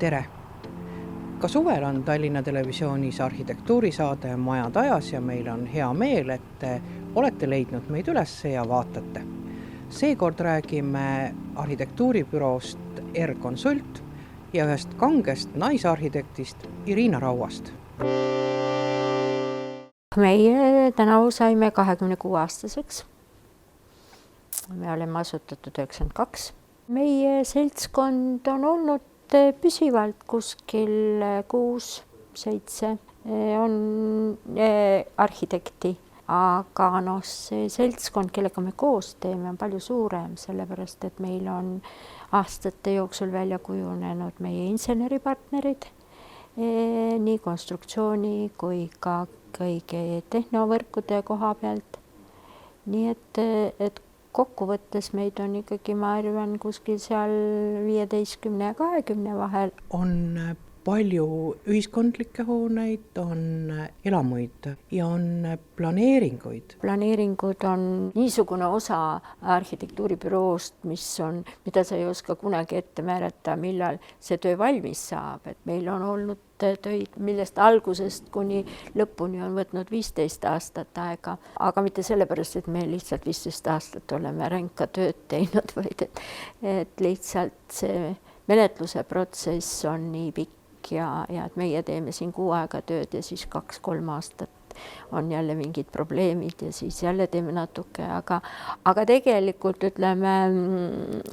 Tere! Ka suvel on Tallinna Televisioonis arhitektuurisaade Majad ajas ja meil on hea meel, et te olete leidnud meid üles ja vaatate. Seekord räägime arhitektuuribüroost R-Consult ja ühest kangest naisarhitektist Irina Rauast. Meie tänavu saime 26-aastaseks. Me oleme asutatud 92. Meie seltskond on olnud püsivalt kuskil 6-7 on arhitekti, aga see seltskond, kellega me koos teeme, on palju suurem, sellepärast et meil on aastate jooksul välja kujunenud meie inseneripartnerid, nii konstruktsiooni kui ka kõige tehnovõrkude koha pealt. Nii et kokkuvõttes meid on ikkagi, ma arvan, kuskil seal 15 ja 20 vahel. On palju ühiskondlikke hooneid, on elamuid ja on planeeringuid. Planeeringud on niisugune osa arhitektuuribüroost, mida sa ei oska kunagi ette määrata, millal see töö valmis saab. Et meil on olnud töid, millest algusest kuni lõpuni on võtnud 15 aastat aega, aga mitte sellepärast, et me lihtsalt 15 aastat oleme ränka tööd teinud, vaid et lihtsalt see menetluse protsess on nii pikk ja et meie teeme siin 6 aega tööd ja siis 2-3 aastat on jälle mingid probleemid ja siis jälle teeme natuke, aga tegelikult ütleme,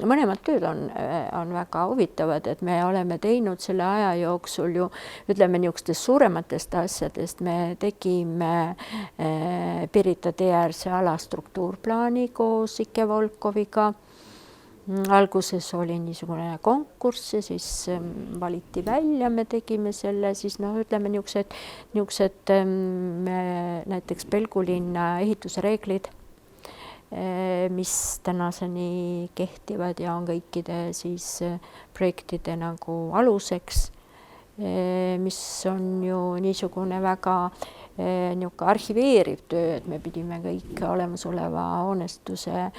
mõlemad tööd on väga huvitavad, et me oleme teinud selle aja jooksul ju, ütleme niisugustest suurematest asjadest, me tegime Pirita tee äärse ala struktuurplaani koos Ike Volkoviga. Alguses oli niisugune konkurss ja siis valiti välja, me tegime selle, siis ütleme niisugused näiteks Pelgulinna ehitusreeglid, mis tänaseni kehtivad ja on kõikide siis projektide nagu aluseks, mis on ju niisugune väga arhiveeriv töö, et me pidime kõik olemasoleva hoonestuse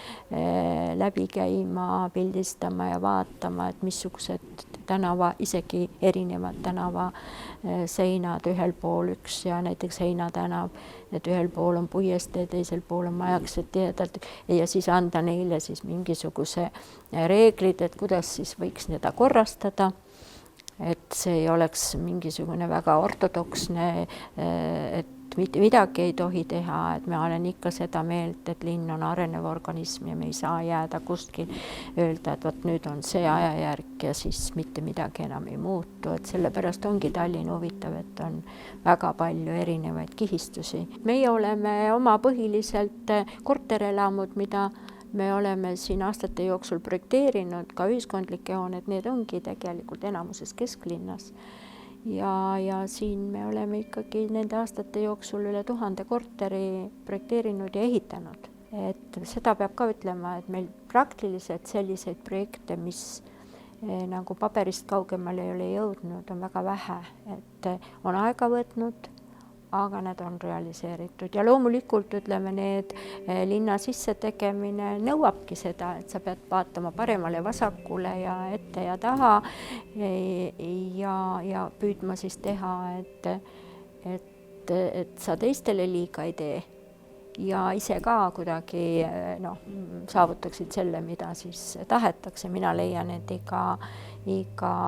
läbi käima, pildistama ja vaatama, et missugused isegi erinevad tänava seinad, ühel pool üks ja näiteks Heinatänav, et ühel pool on puiestee, teisel pool on majaksed tihedalt ja siis anda neile siis mingisuguse reeglid, et kuidas siis võiks seda korrastada. Et see ei oleks mingisugune väga ortodoksne, et mitte midagi ei tohi teha, et me olen ikka seda meelt, et linn on arenev organism ja me ei saa jääda kuskil öelda, et võt nüüd on see ajajärk ja siis mitte midagi enam ei muutu, et sellepärast ongi Tallinn huvitav, et on väga palju erinevaid kihistusi. Meie oleme oma põhiliselt korterelamud, mida me oleme siin aastate jooksul projekteerinud, ka ühiskondlikke hooned, need ongi tegelikult enamuses kesklinnas. Ja siin me oleme ikkagi nende aastate jooksul üle 1000 korteri projekteerinud ja ehitanud. Et seda peab ka ütlema, et meil praktiliselt selliseid projekte, mis nagu paberist kaugemale ei ole jõudnud, on väga vähe. Et on aega võtnud, aga need on realiseeritud ja loomulikult ütleme, need linna sisse tegemine nõuabki seda, et sa pead vaatama paremale vasakule ja ette ja taha ja püüdma siis teha, et sa teistele liiga ei tee ja ise ka kuidagi saavutaksid selle, mida siis tahetakse. Mina leian, et iga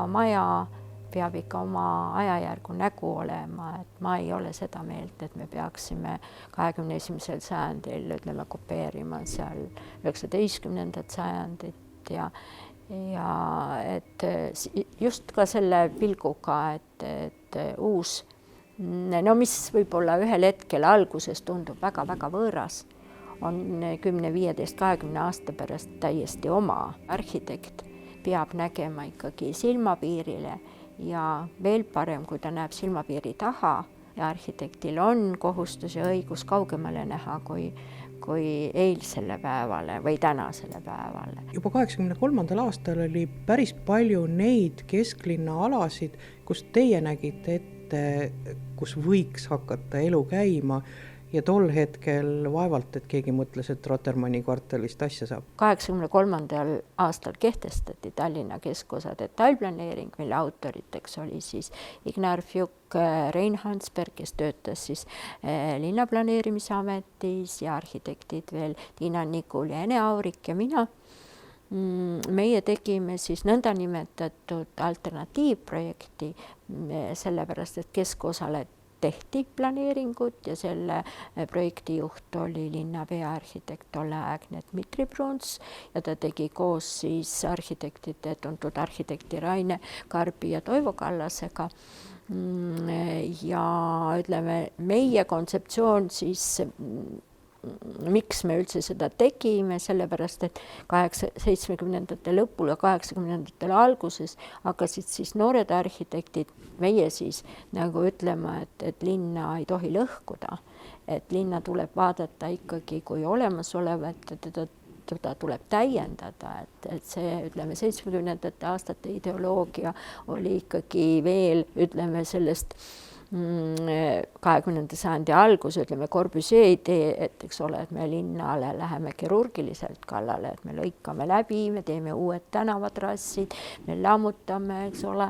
maja peab ikka oma ajajärgu nägu olema, et ma ei ole seda meelt, et me peaksime 21. sajandil kopeerima seal 19. sajandit ja et just ka selle pilguga, et uus, mis võib-olla ühel hetkel alguses tundub väga-väga võõras, on 10, 15, 20 aasta pärast täiesti oma. Arhitekt peab nägema ikkagi silmapiirile ja veel parem, kui ta näeb silmapiiri taha ja arhitektil on kohustus ja õigus kaugemale näha kui eilsele päevale või tänasele päevale. Juba 83. aastal oli päris palju neid kesklinna alasid, kus teie nägite ette, kus võiks hakata elu käima ja tol hetkel vaevalt, et keegi mõtles, et Rotermanni kvartalist asja saab. 83. aastal kehtestati Tallinna keskosa detailplaneering, mille autoriteks oli siis Ignar Fjuk, Rein Hansberg, kes töötas siis linnaplaneerimisametis ja arhitektid veel Tiina Nikul ja Ene Aurik ja mina. Meie tegime siis nõndanimetatud alternatiivprojekti, sellepärast, et keskosale tehti planeeringut ja selle projekti juht oli linnapea arhitekt tolleaegne Dmitri Bruns ja ta tegi koos siis arhitektide, tuntud arhitekti Raine Karbi ja Toivo Kallasega. Ja ütleme, meie kontseptsioon siis, miks me üldse seda tegime, sellepärast, et 70. lõpul ja 80. alguses hakkasid siis noored arhitektid, meie siis nagu ütlema, et linna ei tohi lõhkuda, et linna tuleb vaadata ikkagi kui olemasolevat, teda tuleb täiendada, et see, ütleme, 70. aastate ideoloogia oli ikkagi veel, ütleme, sellest 20. sajandi algus, ütleme, Corbusier idee, et eks ole, et me linnale läheme kirurgiliselt kallale, et me lõikame läbi, me teeme uued tänavatrassid, me lammutame, eks ole,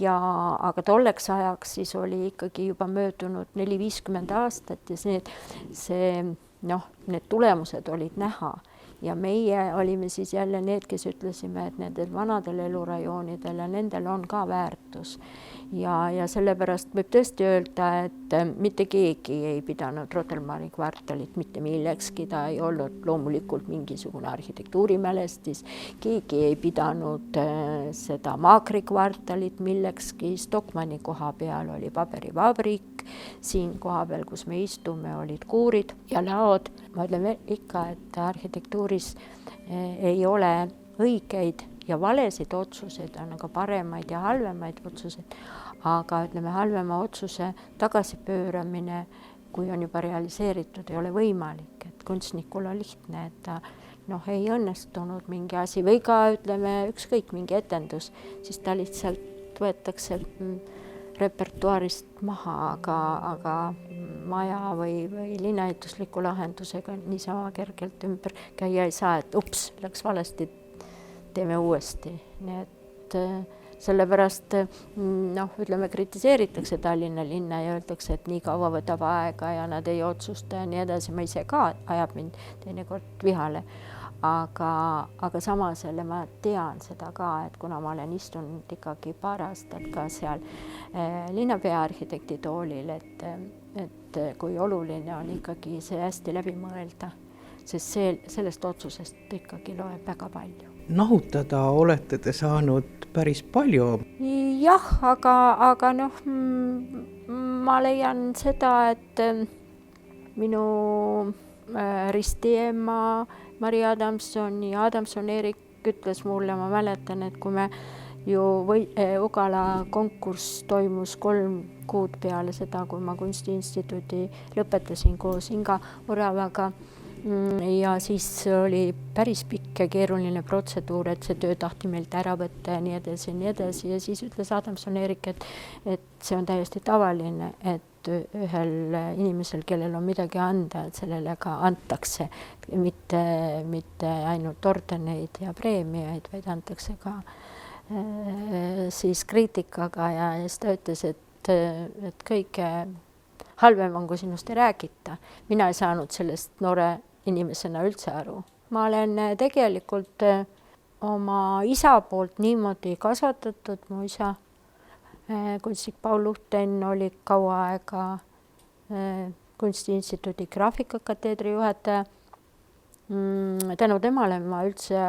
aga tolleks ajaks siis oli ikkagi juba möödunud 4-50 aastat ja need tulemused olid näha. Ja meie olime siis jälle need, kes ütlesime, et nendel vanadel elurajoonidel ja nendel on ka väärtus. Ja sellepärast võib tõesti öelda, et mitte keegi ei pidanud Rotermanni kvartalit mitte millekski, ta ei olnud loomulikult mingisugune arhitektuurimälestis, keegi ei pidanud seda Maakri kvartalit millekski, Stockmanni koha peal oli paberivabrik, siin koha peal, kus me istume, olid kuurid ja laod. Ma ütlen ikka, et arhitektuuris ei ole õigeid ja valesid otsuseid, on aga paremaid ja halvemaid otsuseid, aga ütleme, halvema otsuse tagasipööramine, kui on juba realiseeritud, ei ole võimalik, et kunstnikul on lihtne, et ta ei õnnestunud mingi asi või ka ütleme, ükskõik mingi etendus, siis ta lihtsalt võetakse repertuaarist maha, aga maja või linnaehitusliku lahendusega niisama kergelt ümber käia ei saa, et ups, läks valesti, teeme uuesti. Nii et sellepärast ütleme, kritiseeritakse Tallinna linna ja öeldakse, et nii kaua võtab aega ja nad ei otsusta ja nii edasi. Ma ise ka ajab mind teinekord vihale. Aga samas jälle ma tean seda ka, et kuna ma olen istunud ikkagi paar aastat ka seal linnapea arhitekti toolil, et kui oluline on ikkagi see hästi läbi mõelda, sest sellest otsusest ikkagi loeb väga palju. Nahutada olete te saanud päris palju. Jah, aga ma leian seda, et minu ristiemma Mari Adamson ja Adamson Erik ütles mulle, ma mäletan, et kui me ju Ugala konkurss toimus 3 kuud peale seda, kui ma Kunstiinstituudi lõpetasin koos Inga Oravaga ja siis oli päris pikk ja keeruline protseduur, et see töö tahti meilt ära võtta ja nii edasi ja siis ütles Adamson Erik, et see on täiesti tavaline, et ühel inimesel, kellel on midagi anda, et sellele ka antakse, mitte ainult ordeneid ja preemiaid, vaid antakse ka siis kriitikaga ja siis ta ütles, et kõige halvem on, kui sinust ei räägita. Mina ei saanud sellest noore inimesena üldse aru. Ma olen tegelikult oma isa poolt niimoodi kasvatatud, mu isa kunstnik Paul Luhten oli kaua aega Kunstiinstituudi graafikakateedri juhataja. Tänu temale ma üldse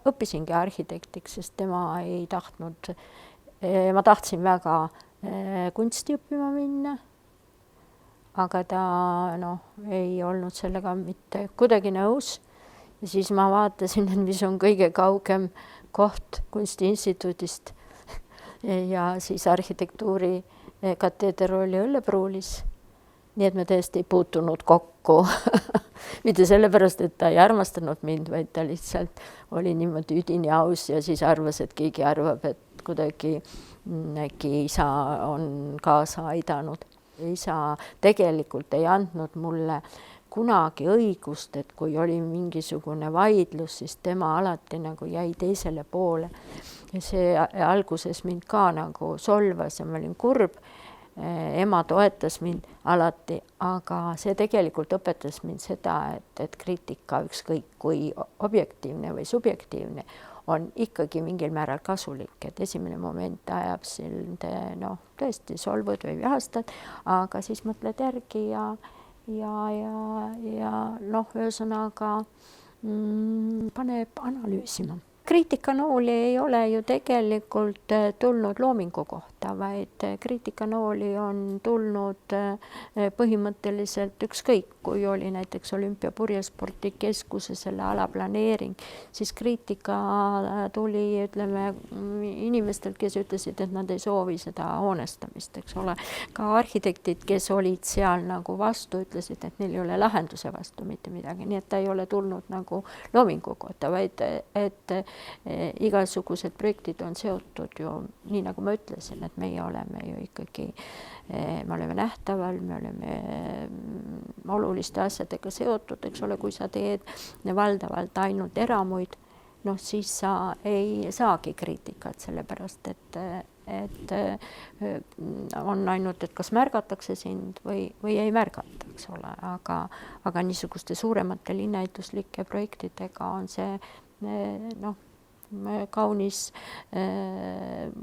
õppisingi arhitektiks, sest tema ei tahtnud, ma tahtsin väga kunsti õppima minna, aga ta ei olnud sellega mitte kuidagi nõus. Ja siis ma vaatasin, et mis on kõige kaugem koht Kunstiinstituudist ja siis arhitektuuri kateeder oli Õllepruulis. Nii et me tõesti ei puutunud kokku. Mitte sellepärast, et ta ei armastanud mind, vaid ta lihtsalt oli niimoodi üdini aus ja siis arvas, et keegi arvab, et kuidagi äkki isa on kaasa aidanud. isa tegelikult ei andnud mulle kunagi õigust, et kui oli mingisugune vaidlus, siis tema alati nagu jäi teisele poole. Ja see alguses mind ka nagu solvas ja ma olin kurb. Ema toetas mind alati, aga see tegelikult õpetas mind seda, et kriitika ükskõik kui objektiivne või subjektiivne on ikkagi mingil määral kasulik, et esimene moment ajab sind tõesti solvud või vihastad, aga siis mõtled järgi ja ühesõnaga paneb analüüsima. Kriitikanooli ei ole ju tegelikult tulnud loomingu kohta, vaid kriitikanooli on tulnud põhimõtteliselt ükskõik, kui oli näiteks Olümpia-purjespordikeskuse selle ala planeering, siis kriitika tuli, ütleme, inimestelt, kes ütlesid, et nad ei soovi seda hoonestamist, eks ole. Ka arhitektid, kes olid seal nagu vastu, ütlesid, et neil ei ole lahenduse vastu mitte midagi, nii et ta ei ole tulnud nagu loomingu kohta, vaid et igasugused projektid on seotud ju, nii nagu ma ütlesin, et meie oleme ju ikkagi, me oleme nähtaval, me oleme oluliste asjadega seotud, eks ole, kui sa teed valdavalt ainult eramuid, siis sa ei saagi kriitikat, sellepärast et on ainult, et kas märgatakse sind või ei märgata, eks ole, aga niisuguste suuremate linnaehituslike projektidega on see kaunis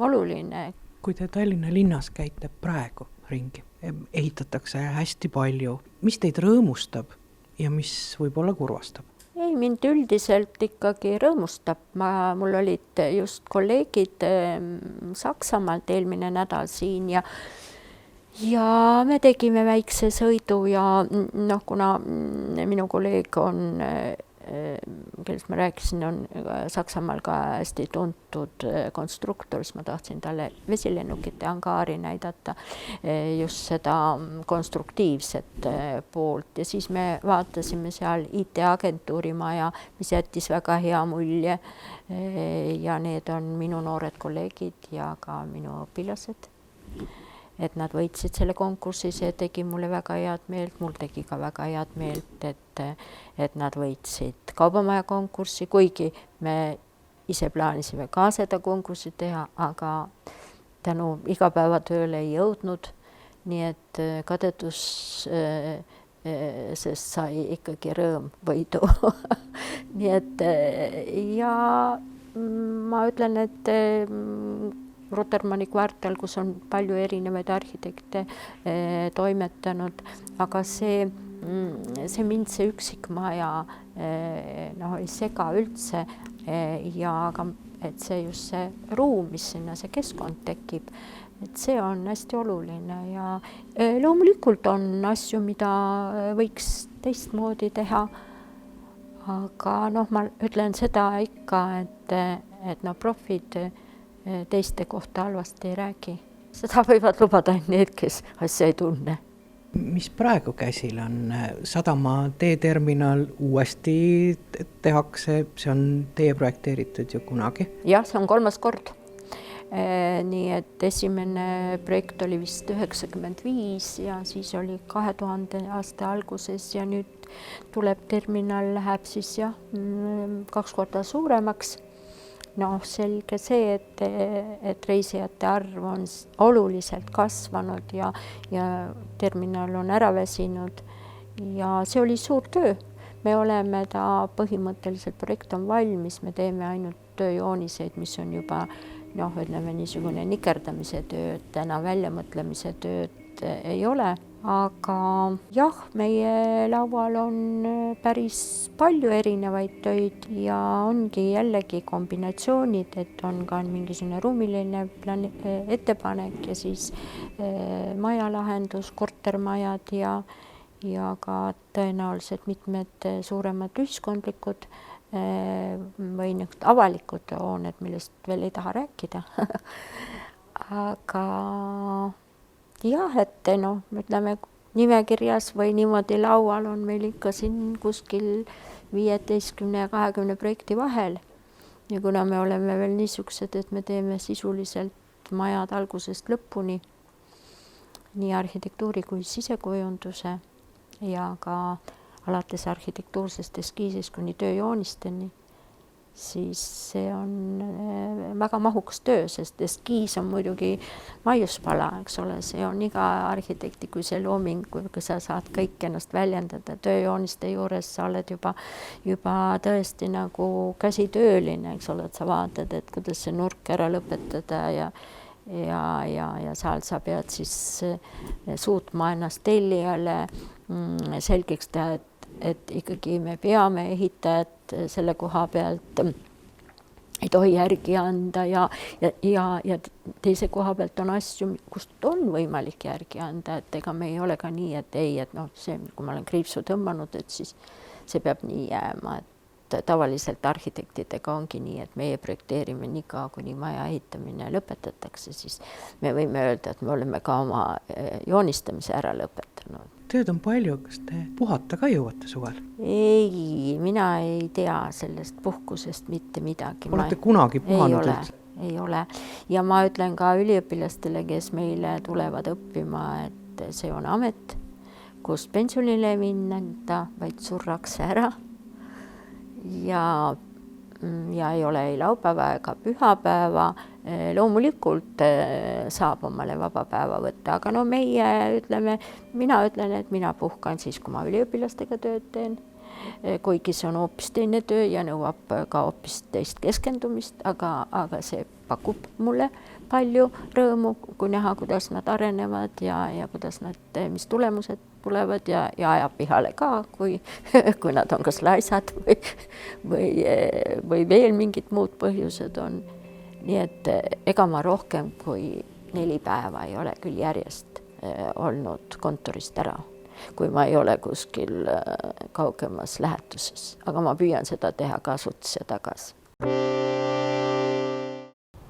oluline. Kui te Tallinna linnas käite praegu ringi, ehitatakse hästi palju, mis teid rõõmustab ja mis võib-olla kurvastab? Ei, mind üldiselt ikkagi rõõmustab. Mul olid just kolleegid Saksamaalt eelmine nädal siin ja me tegime väikse sõidu ja kuna minu kolleeg on kellest ma rääkisin, on Saksamaal ka hästi tuntud konstruktor, siis ma tahtsin talle vesilennukite angaari näidata, just seda konstruktiivset poolt ja siis me vaatasime seal IT-agentuuri maja, mis jättis väga hea mulje ja need on minu noored kolleegid ja ka minu õpilased. Et nad võitsid selle konkursi, see tegi mulle väga head meelt, mul tegi ka väga head meelt, et nad võitsid kaubamaja konkurssi, kuigi me ise plaanisime ka seda konkurssi teha, aga tänu igapäevatööle ei jõudnud, nii et kadedus sest sai ikkagi rõõm võidu. Nii et ja ma ütlen, et Rotermanni kvartal, kus on palju erinevaid arhitekte toimetanud, aga see mind see üksikmaja ei sega üldse ja aga et see just see ruum, mis sinna see keskkond tekib, et see on hästi oluline ja loomulikult on asju, mida võiks teistmoodi teha, aga ma ütlen seda ikka, et profid teiste kohta halvasti ei räägi. Seda võivad lubada need, kes asja ei tunne. Mis praegu käsil on? Sadama teeterminal uuesti tehakse, see on teie projekteeritud ju kunagi? Jah, see on 3. kord. Nii et esimene projekt oli vist 95 ja siis oli 2000 aasta alguses ja nüüd tuleb terminal, läheb siis 2 korda suuremaks. Selge see, et reisijate arv on oluliselt kasvanud ja terminal on ära väsinud ja see oli suur töö. Me oleme põhimõtteliselt projekt on valmis, me teeme ainult tööjooniseid, mis on juba ütleme niisugune nikerdamise tööd, täna väljamõtlemise tööd ei ole. Aga jah, meie laual on päris palju erinevaid töid ja ongi jällegi kombinatsioonid, et on ka mingisugune ruumiline ettepanek ja siis majalahendus, kortermajad ja ka tõenäoliselt mitmed suuremad ühiskondlikud või avalikud hooned, millest veel ei taha rääkida. Aga jah, et ütleme nimekirjas või niimoodi laual on meil ikka siin kuskil 15 ja 20 projekti vahel. Ja kuna me oleme veel niisugused, et me teeme sisuliselt majad algusest lõpuni nii arhitektuuri kui sisekujunduse ja ka alates arhitektuursest eskiisist kuni tööjoonisteni, siis see on väga mahukas töö, sest eskiis on muidugi maiuspala, eks ole, see on iga arhitekti, kui see looming, kui sa saad kõik ennast väljendada tööjooniste juures, sa oled juba tõesti nagu käsitööline, eks ole, et sa vaatad, et kuidas see nurk ära lõpetada ja seal sa pead siis suutma ennast tellijale selgeks teha, et ikkagi me peame ehitajad selle koha pealt ei tohi järgi anda ja teise koha pealt on asju, kust on võimalik järgi anda, et ega me ei ole ka nii, et ei, et noh, see, kui ma olen kriipsu tõmmanud, et siis see peab nii jääma, et tavaliselt arhitektidega ongi nii, et meie projekteerime niikaua, kuni maja ehitamine lõpetatakse, siis me võime öelda, et me oleme ka oma joonistamise ära lõpetanud. Tööd on palju, kas te puhata ka jõuate suvel? Ei, mina ei tea sellest puhkusest mitte midagi. Olete kunagi puhanud? Ei ole. Ja ma ütlen ka üliõpilastele, kes meile tulevad õppima, et see on amet, kus pensionile minna, vaid surrakse ära. Ja ei ole ei laupäeva ega pühapäeva. Loomulikult saab omale vaba päeva võtta, aga no mina ütlen, et mina puhkan siis, kui ma üliõpilastega tööd teen, kuigi see on hoopis teine töö ja nõuab ka hoopis teist keskendumist, aga see pakub mulle palju rõõmu, kui näha, kuidas nad arenevad ja kuidas mis tulemused tulevad ja ajab pihale ka, kui nad on kas laisad või veel mingid muud põhjused on. Nii et ega ma rohkem kui 4 päeva ei ole küll järjest olnud kontorist ära, kui ma ei ole kuskil kaugemas lähetuses. Aga ma püüan seda teha kasutuse tagasi.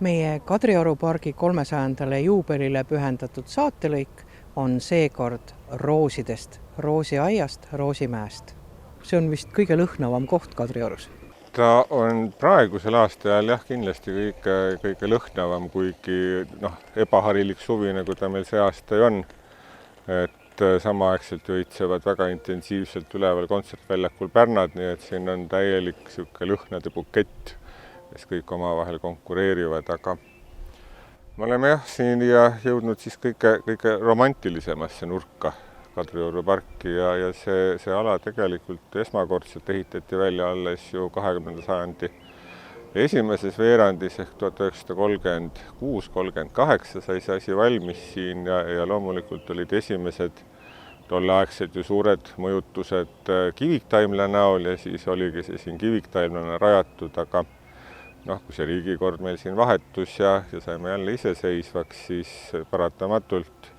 Meie Kadrioru pargi 300. juubelile pühendatud saatelõik on seekord roosidest, roosiaiast, roosimäest. See on vist kõige lõhnavam koht Kadriorus. Ta on praegusel aastajal jah, kindlasti kõige lõhnavam, kuigi ebaharilik suvi, nagu ta meil see aasta on. Et samaaegselt õitsevad väga intensiivselt üleval kontsertväljakul pärnad, nii et siin on täielik lõhnade bukett, kes kõik omavahel konkureerivad, aga me oleme siin jõudnud siis kõige romantilisemasse nurka Kadrioru parki ja see ala tegelikult esmakordselt ehitati välja alles ju 20. sajandi esimeses veerandis ehk 1936-38 sai see asi valmis siin ja loomulikult olid esimesed tolleaegsed ju suured mõjutused kiviktaimla näol ja siis oligi see siin kiviktaimlana rajatud, aga kui see riigikord meil siin vahetus ja saime jälle iseseisvaks, siis paratamatult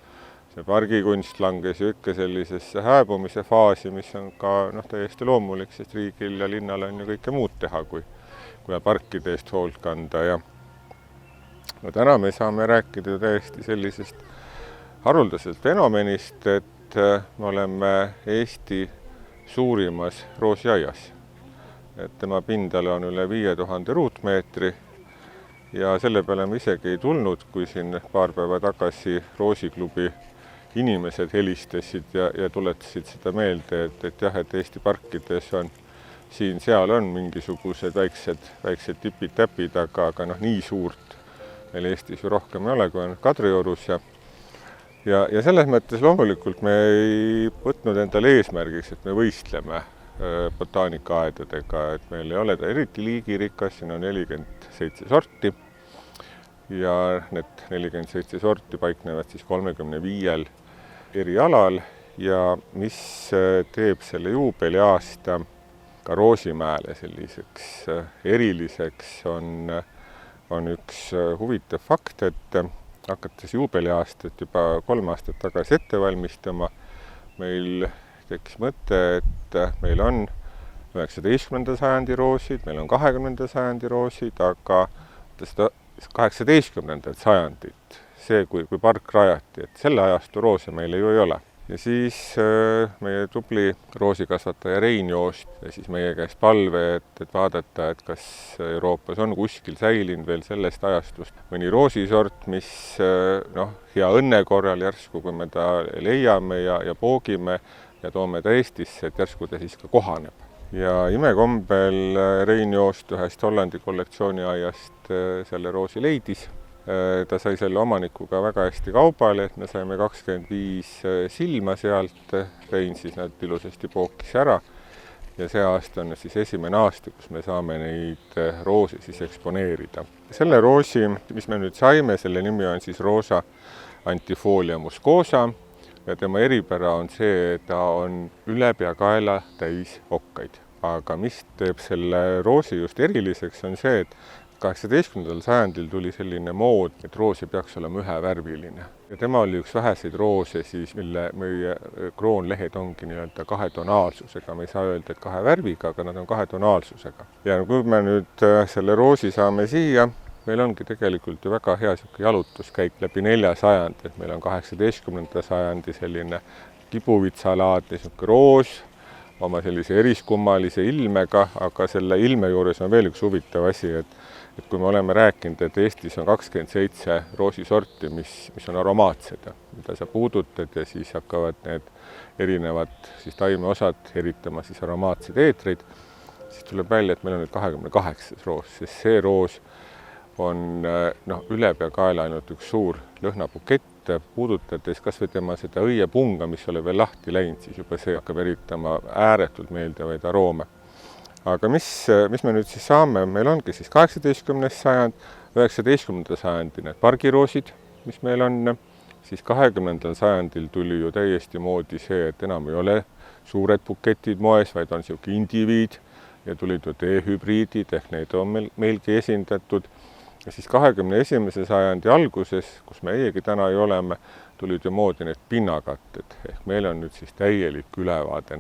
see pargikunst langes ju ikka sellisesse hääbumise faasi, mis on ka täiesti loomulik, sest riigil ja linnal on ju kõike muud teha, kui parkide eest hoolt kanda. Ja täna me saame rääkida täiesti sellisest haruldasest fenomenist, et me oleme Eesti suurimas roosiaias. Et tema pindala on üle 5000 ruutmeetri ja selle peale me isegi ei tulnud, kui siin paar päeva tagasi Roosiklubi inimesed helistasid ja tuletasid seda meelde, et Eesti parkides on siin-seal on mingisugused väiksed tipid-täpid, aga nii suurt meil Eestis ju rohkem ei ole, kui on Kadriorus. Ja selles mõttes loomulikult me ei võtnud endale eesmärgiks, et me võistleme botaanikaaedadega, et meil ei ole ta eriti liigirikas, siin on 47 sorti ja need 47 sorti paiknevad siis 35 eri alal ja mis teeb selle juubeliaasta ka Roosimäele selliseks eriliseks on üks huvitav fakt, et hakates juubeliaastat juba 3 aastat tagasi ette valmistama, meil tekkis mõte, et meil on 19. sajandi roosid, meil on 20. sajandi roosid, aga seda 18. sajandit, see, kui park rajati, et selle ajastu roose meil ju ei ole. ja siis meie tubli roosikasvataja Rein Joost ja siis meie käest palve, et vaadata, et kas Euroopas on kuskil säilinud veel sellest ajastust mõni roosisort, mis hea õnne korral järsku, kui me ta leiame ja poogime ja toome ta Eestisse, et järsku ta siis ka kohaneb. Ja imekombel Rein Joost ühest Hollandi kollektsiooniaiast selle roosi leidis. Ta sai selle omanikuga väga hästi kaubale, et me saime 25 silma sealt, Rein siis nad ilusasti pookis ära ja see aasta on siis esimene aasta, kus me saame neid roose siis eksponeerida. Selle roosi, mis me nüüd saime, selle nimi on siis Rosa antifolia muscosa ja tema eripära on see, et ta on üle peakaela täis okkaid. Aga mis teeb selle roosi just eriliseks, on see, et 18. sajandil tuli selline mood, et roos ei peaks olema ühevärviline. Ja tema oli üks väheseid roose, siis, mille meie kroonlehed ongi nii-öelda kahetonaalsusega. Me ei saa öelda, et kahe värviga, aga nad on kahetonaalsusega. Ja kui me nüüd selle roosi saame siia, meil ongi tegelikult ju väga hea jalutuskäik läbi 4 sajandi. Et meil on 18. sajandi selline kibuvitsalaadne roos, oma sellise eriskummalise ilmega, aga selle ilme juures on veel üks huvitav asi, et kui me oleme rääkinud, et Eestis on 27 roosisorti, mis on aromaatsed, mida sa puudutad ja siis hakkavad need erinevad siis taimeosad eritama siis aromaatseid eetreid, siis tuleb välja, et meil on nüüd 28 roos, sest see roos on üle peakaela ainult üks suur lõhnabukett, puudutades kas või tema seda õiepunga, mis ei ole veel lahti läinud, siis juba see hakkab eritama ääretult meeldivaid aroome. Aga mis me nüüd siis saame? Meil ongi siis 18. sajand, 19. sajandi need pargiroosid, mis meil on, siis 20. sajandil tuli ju täiesti moodi see, et enam ei ole suured buketid moes, vaid on siuke indiviid ja tulid ju D-hübriidid, ehk neid on meilgi esindatud. Ja siis 21. sajandi alguses, kus meiegi täna ei oleme, tulid ju moodi need pinnakatted. Ehk meil on nüüd siis täielik ülevaade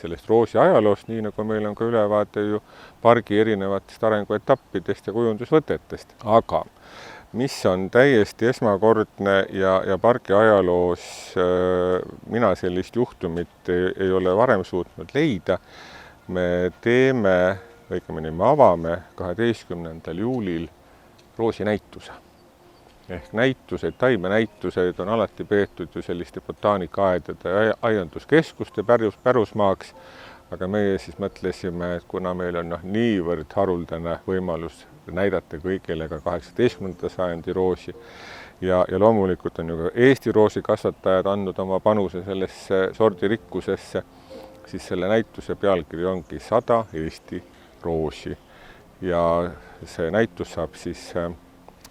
sellest roosi ajaloost, nii nagu meil on ka ülevaade ju pargi erinevatest arenguetappidest ja kujundusvõtetest. Aga mis on täiesti esmakordne ja pargi ajaloos mina sellist juhtumit ei ole varem suutnud leida, me teeme, õigemini me avame 12. juulil roosinäituse. Ehk näitused, taimenäituseid on alati peetud ju selliste botaanikaaedade ja aianduskeskuste pärusmaaks, aga meie siis mõtlesime, et kuna meil on niivõrd haruldane võimalus näidata kõigile ka 18. sajandi roosi ja loomulikult on ju ka Eesti roosikasvatajad andnud oma panuse sellesse sordirikkusesse, siis selle näituse pealkiri ongi 100 Eesti roosi. Ja see näitus saab siis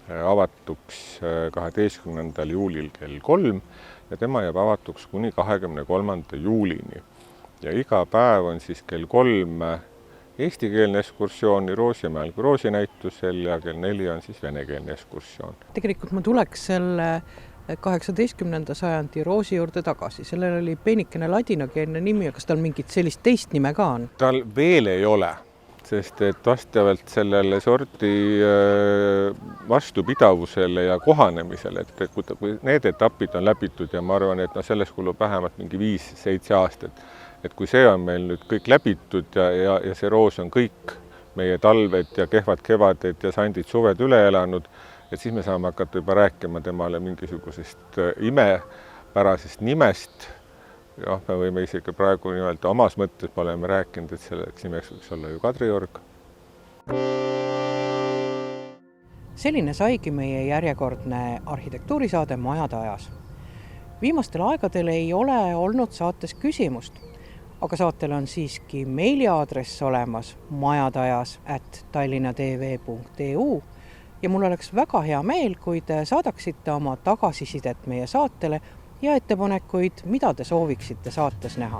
avatuks 12. juulil kell 3 ja tema jääb avatuks kuni 23. juulini. Ja iga päev on siis kell 3 eestikeelne ekskursioon nii Roosimäel kui roosinäitusel ja kell 4 on siis venekeelne ekskursioon. Tegelikult ma tuleks selle 18. sajandi roosi juurde tagasi. Sellel oli peenikene ladinakeelne nimi, aga kas tal mingit sellist teist nime ka on? Tal veel ei ole. Sest et vastavalt sellele sorti vastupidavusele ja kohanemisele, et kui need etapid on läbitud ja ma arvan, et sellest kulub vähemalt mingi 5-7 aastat, et kui see on meil nüüd kõik läbitud ja see roos on kõik meie talved ja kehvad kevaded ja sandid suved üle elanud, et siis me saame hakata juba rääkima temale mingisugusest imepärasest nimest. Jah, me võime isegi praegu nimelt omas mõttes oleme rääkinud, et selleks nimeks võiks olla ju Kadriorg. Selline saigi meie järjekordne arhitektuurisaade Majade ajas. Viimastel aegadel ei ole olnud saates küsimust, aga saatel on siiski meiliaadress olemas majadajas@tallinnatv.eu ja mul oleks väga hea meel, kui te saadaksite oma tagasisidet meie saatele ja ettepanekuid, mida te sooviksite saates näha.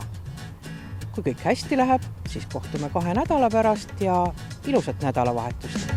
Kui kõik hästi läheb, siis kohtume 2 nädala pärast ja ilusat nädalavahetust!